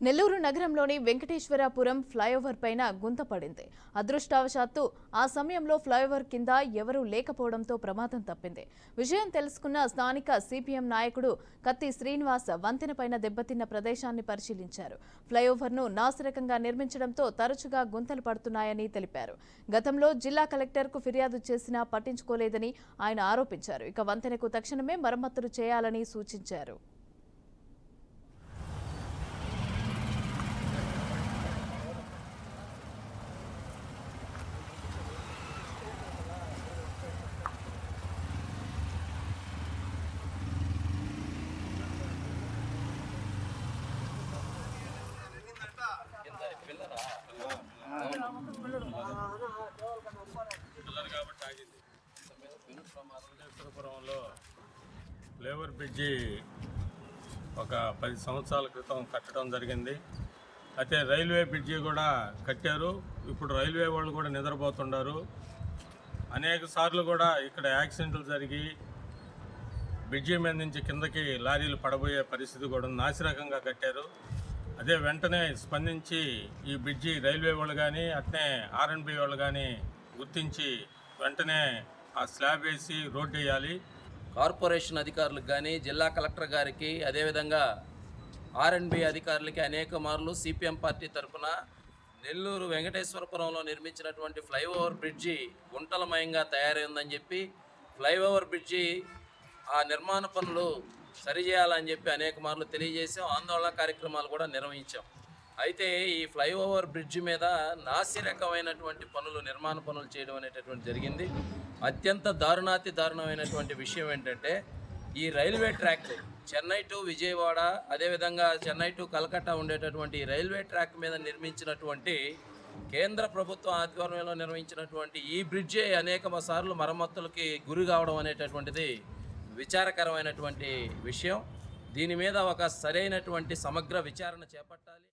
నెల్లూరు నగరంలోని వెంకటేశ్వరపురం ఫ్లైఓవర్ పైన గుంత పడింది. అదృష్టవశాత్తు ఆ సమయంలో ఫ్లైఓవర్ కింద ఎవరూ లేకపోవడంతో ప్రమాదం తప్పింది. విషయం తెలుసుకున్న స్థానిక సిపిఎం నాయకుడు కత్తి శ్రీనివాస్ వంతెనపైన దెబ్బతిన్న ప్రదేశాన్ని పరిశీలించారు. ఫ్లైఓవర్ను నాసిరకంగా నిర్మించడంతో తరచుగా గుంతలు పడుతున్నాయని తెలిపారు. గతంలో జిల్లా కలెక్టర్కు ఫిర్యాదు చేసినా పట్టించుకోలేదని ఆయన ఆరోపించారు. ఇక వంతెనకు తక్షణమే మరమ్మతులు చేయాలని సూచించారు. ఫ్లైఓవర్ బ్రిడ్జి ఒక 10 సంవత్సరాల క్రితం కట్టడం జరిగింది. అయితే రైల్వే బ్రిడ్జి కూడా కట్టారు. ఇప్పుడు రైల్వే వాళ్ళు కూడా నిద్రపోతున్నారు. అనేక సార్లు కూడా ఇక్కడ యాక్సిడెంట్లు జరిగి బ్రిడ్జి మీద నుంచి కిందకి లారీలు పడబోయే పరిస్థితి కూడా నాసిరకంగా కట్టారు. అదే వెంటనే స్పందించి ఈ బ్రిడ్జి రైల్వే వాళ్ళు కానీ అట్నే ఆర్ఎండ్బి వాళ్ళు కానీ గుర్తించి వెంటనే ఆ స్లాబ్ వేసి రోడ్ వేయాలి. కార్పొరేషన్ అధికారులకు కానీ జిల్లా కలెక్టర్ గారికి అదేవిధంగా ఆర్ఎండ్బి అధికారులకి అనేక మార్లు సిపిఎం పార్టీ తరఫున నెల్లూరు వెంకటేశ్వరపురంలో నిర్మించినటువంటి ఫ్లైఓవర్ బ్రిడ్జి గుంటలమయంగా తయారైందని చెప్పి ఫ్లైఓవర్ బ్రిడ్జి ఆ నిర్మాణ పనులు సరిచేయాలని చెప్పి అనేక మార్లు తెలియజేసాం. ఆందోళన కార్యక్రమాలు కూడా నిర్వహించాం. అయితే ఈ ఫ్లైఓవర్ బ్రిడ్జి మీద నాసిరకమైనటువంటి పనులు నిర్మాణ పనులు చేయడం అనేటటువంటి జరిగింది. అత్యంత దారుణమైనటువంటి విషయం ఏంటంటే ఈ railway track Chennai to Vijayawada అదేవిధంగా చెన్నై టు కలకత్తా ఉండేటటువంటి రైల్వే ట్రాక్ మీద నిర్మించినటువంటి కేంద్ర ప్రభుత్వం ఆధ్వర్యంలో నిర్వహించినటువంటి ఈ బ్రిడ్జి అనేక సార్లు మరమ్మతులకి గురి కావడం అనేటటువంటిది విచారకరమైనటువంటి విషయం. దీని మీద ఒక సరైనటువంటి సమగ్ర విచారణ చేపట్టాలి.